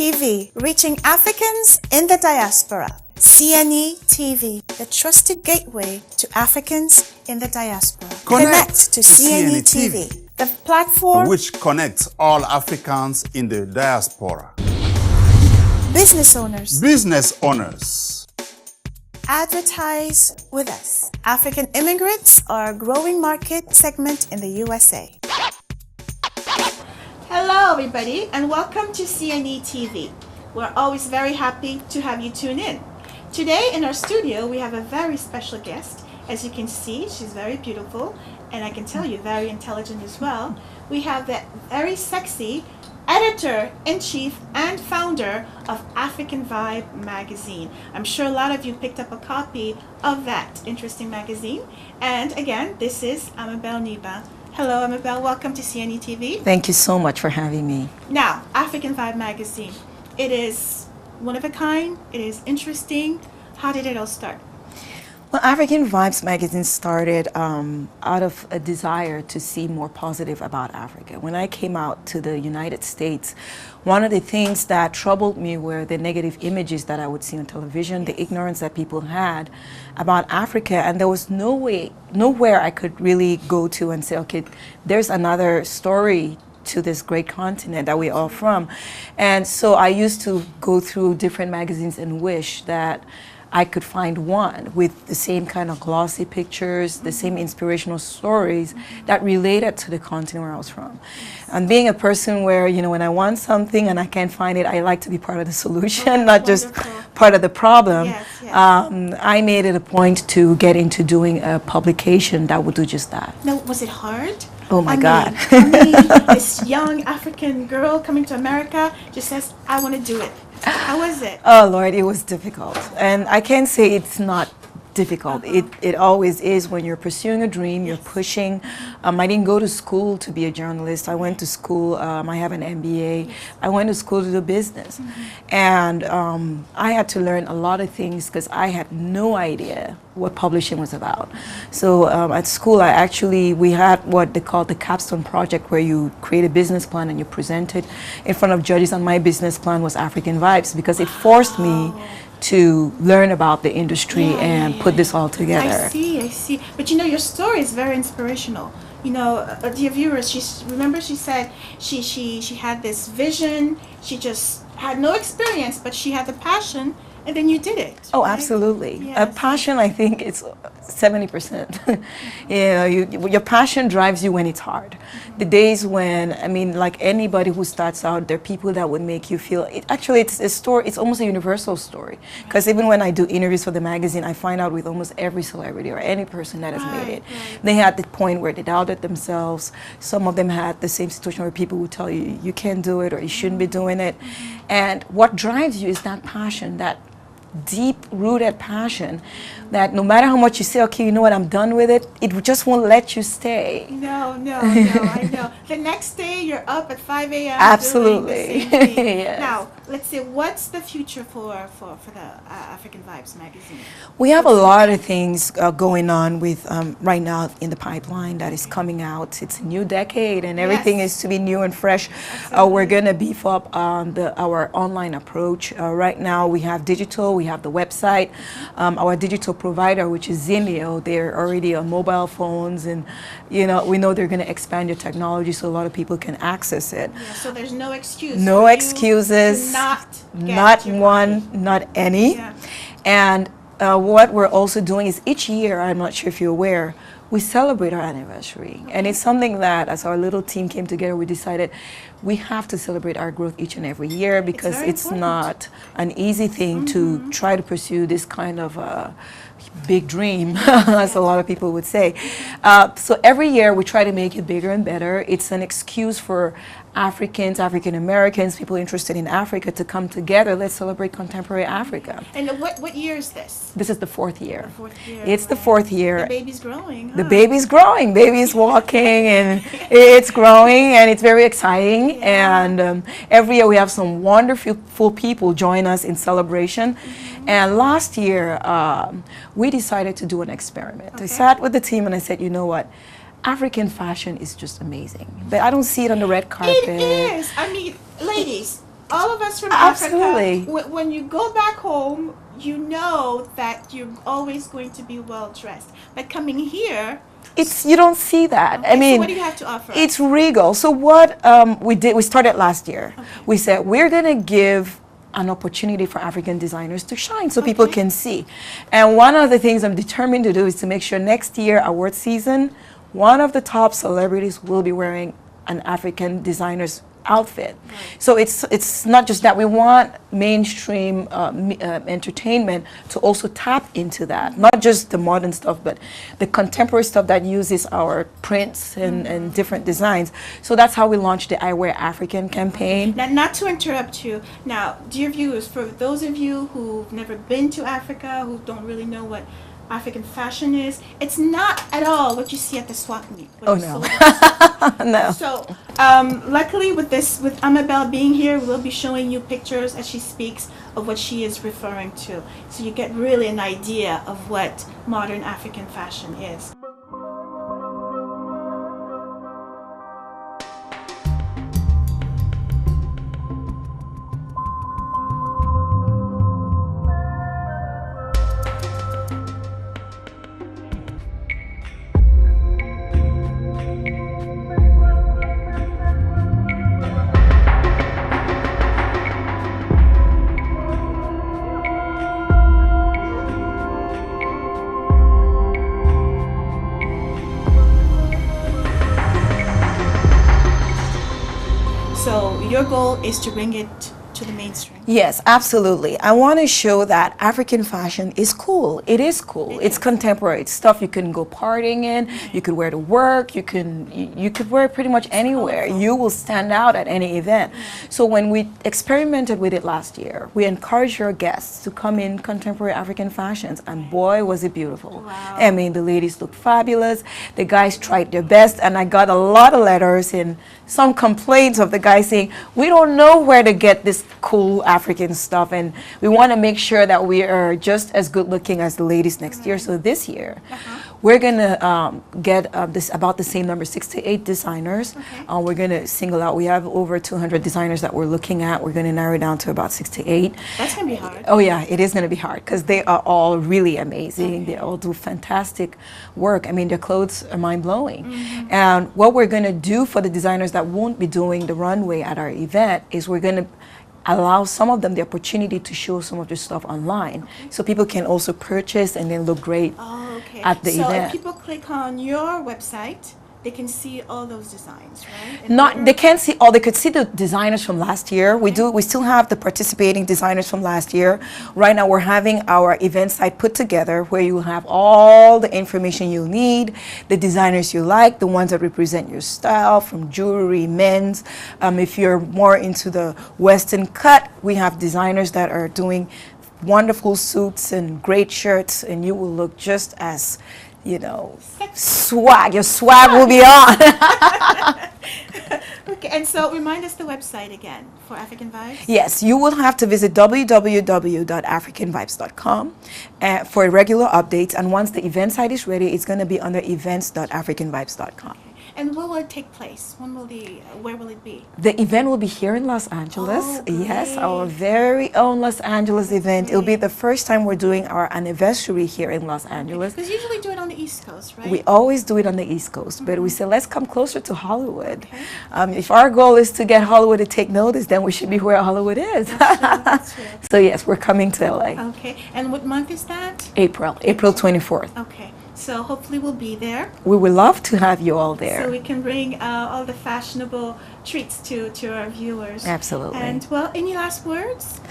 TV, reaching Africans in the diaspora. CNE TV, the trusted gateway to Africans in the diaspora. Connect to CNE TV, the platform which connects all Africans in the diaspora. Business owners. Advertise with us. African immigrants are a growing market segment in the USA. Hello everybody and welcome to CNE TV. We're always very happy to have you tune in. Today in our studio we have a very special guest. As you can see, she's very beautiful and I can tell you very intelligent as well. We have the very sexy editor-in-chief and founder of African Vibe magazine. I'm sure a lot of you picked up a copy of that interesting magazine. And again, this is Amabel Niba. Hello Amabel, welcome to CNE TV. Thank you so much for having me. Now, African Vibe magazine. It is one of a kind, it is interesting. How did it all start? Well, African Vibes magazine started out of a desire to see more positive about Africa. When I came out to the United States, one of the things that troubled me were the negative images that I would see on television, the ignorance that people had about Africa, and there was nowhere I could really go to and say, okay, there's another story to this great continent that we're all from. And so I used to go through different magazines and wish that I could find one with the same kind of glossy pictures, the same inspirational stories that related to the continent where I was from. And being a person where, you know, when I want something and I can't find it, I like to be part of the solution, not just part of the problem. Yes, yes. I made it a point to get into doing a publication that would do just that. Now, was it hard? Oh my God. I mean, this young African girl coming to America just says, I want to do it. How was it? Oh Lord, it was difficult. And I can't say it's not difficult. It always is when you're pursuing a dream, you're pushing. I didn't go to school to be a journalist. I went to school, I have an MBA. I went to school to do business. And I had to learn a lot of things because I had no idea what publishing was about. So at school, we had what they call the capstone project, where you create a business plan and you present it in front of judges, and my business plan was African Vibes because it forced me to learn about the industry and put this all together. I see. But you know, your story is very inspirational. You know, dear viewers, she said she had this vision, she just had no experience, but she had the passion, and then you did it. Oh, right? absolutely. Yes. A passion, I think it's 70%. Your passion drives you when it's hard. The days when, I mean, like anybody who starts out, there are people that would make you feel, it's a story, it's almost a universal story. Because even when I do interviews for the magazine, I find out with almost every celebrity or any person that has made it. They had the point where they doubted themselves. Some of them had the same situation where people would tell you, you can't do it or you shouldn't be doing it. And what drives you is that passion, that deep-rooted passion that no matter how much you say, okay, you know what, I'm done with it, it just won't let you stay. No, I know. The next day you're up at 5 a.m. Absolutely. doing the same thing. Yes. Now, let's see, what's the future for the African Vibes magazine? We have a lot of things going on with right now in the pipeline that is coming out. It's a new decade and everything is to be new and fresh. We're going to beef up our online approach. Right now we have digital, we have the website, our digital provider, which is Zenio. They're already on mobile phones, and you know, we know they're going to expand your technology so a lot of people can access it. Yeah, so there's no excuse. No excuses. Not one, copy. not any. Yeah. And what we're also doing is each year, I'm not sure if you're aware, we celebrate our anniversary. And it's something that, as our little team came together, we decided we have to celebrate our growth each and every year because it's not an easy thing to try to pursue this kind of big dream, as a lot of people would say. So every year we try to make it bigger and better. It's an excuse for Africans, African Americans, people interested in Africa to come together. Let's celebrate contemporary Africa. And what year is this? This is the fourth year. The fourth year. It's the fourth year. The baby's growing. The baby's growing. Baby's walking, and it's growing, and it's very exciting. And every year we have some wonderful people join us in celebration. And last year we decided to do an experiment. I sat with the team and I said, you know what? African fashion is just amazing. But I don't see it on the red carpet. It is. I mean, ladies, all of us from Absolutely. Africa, when you go back home, you know that you're always going to be well dressed. But coming here, It's you don't see that. okay, I mean, so what do you have to offer? it's regal. So what we did, we started last year. We said we're gonna give an opportunity for African designers to shine so people Okay. can see. And one of the things I'm determined to do is to make sure next year, award season, one of the top celebrities will be wearing an African designer's outfit. So it's not just that. We want mainstream entertainment to also tap into that, not just the modern stuff, but the contemporary stuff that uses our prints and different designs. So that's how we launched the I Wear African campaign. Now, not to interrupt you. Now, dear viewers, for those of you who've never been to Africa, who don't really know what African fashion is, it's not at all what you see at the swap meet. Oh, no. No. So, luckily with Amabel being here, we'll be showing you pictures as she speaks of what she is referring to. So you get really an idea of what modern African fashion is. So your goal is to bring it to the mainstream. Yes, absolutely. I want to show that African fashion is cool. It is cool. It's contemporary. It's stuff you can go partying in. You could wear to work. You could wear it pretty much anywhere. You will stand out at any event. So when we experimented with it last year, we encouraged our guests to come in contemporary African fashions, and boy, was it beautiful. Wow. I mean, the ladies looked fabulous. The guys tried their best, and I got a lot of letters and some complaints of the guys saying, we don't know where to get this cool African stuff, and we want to make sure that we are just as good looking as the ladies next year. So this year, we're going to get this about the same number, 68 designers. We're going to single out, we have over 200 designers that we're looking at. We're going to narrow down to about 68. That's going to be hard. Oh yeah, it is going to be hard because they are all really amazing. They all do fantastic work. I mean, their clothes are mind-blowing. And what we're going to do for the designers that won't be doing the runway at our event is we're going to allow some of them the opportunity to show some of their stuff online, so people can also purchase and then look great Okay. at the so event. if people click on your website, they can see all those designs, right? And Not, order? they can't see all. They could see the designers from last year. We still have the participating designers from last year. Right now, we're having our event site put together where you have all the information you need, the designers you like, the ones that represent your style, from jewelry, men's. If you're more into the Western cut, we have designers that are doing wonderful suits and great shirts, and you will look just as, you know, swag. Your swag will be on. Okay, and so remind us the website again for African Vibes. Yes, you will have to visit www.africanvibes.com for regular updates. And once the event site is ready, it's going to be under events.africanvibes.com. And where will it take place? Where will it be? The event will be here in Los Angeles. Oh, Yes, great. our very own Los Angeles event. It'll be the first time we're doing our anniversary here in Los Angeles. Because you usually do it on the East Coast, right? We always do it on the East Coast, but we said let's come closer to Hollywood. If our goal is to get Hollywood to take notice, then we should be where Hollywood is. That's true. So yes, we're coming to LA. Okay, and what month is that? April 24th. Okay, so hopefully we'll be there. We would love to have you all there. So we can bring all the fashionable treats to our viewers. Absolutely. And well, any last words?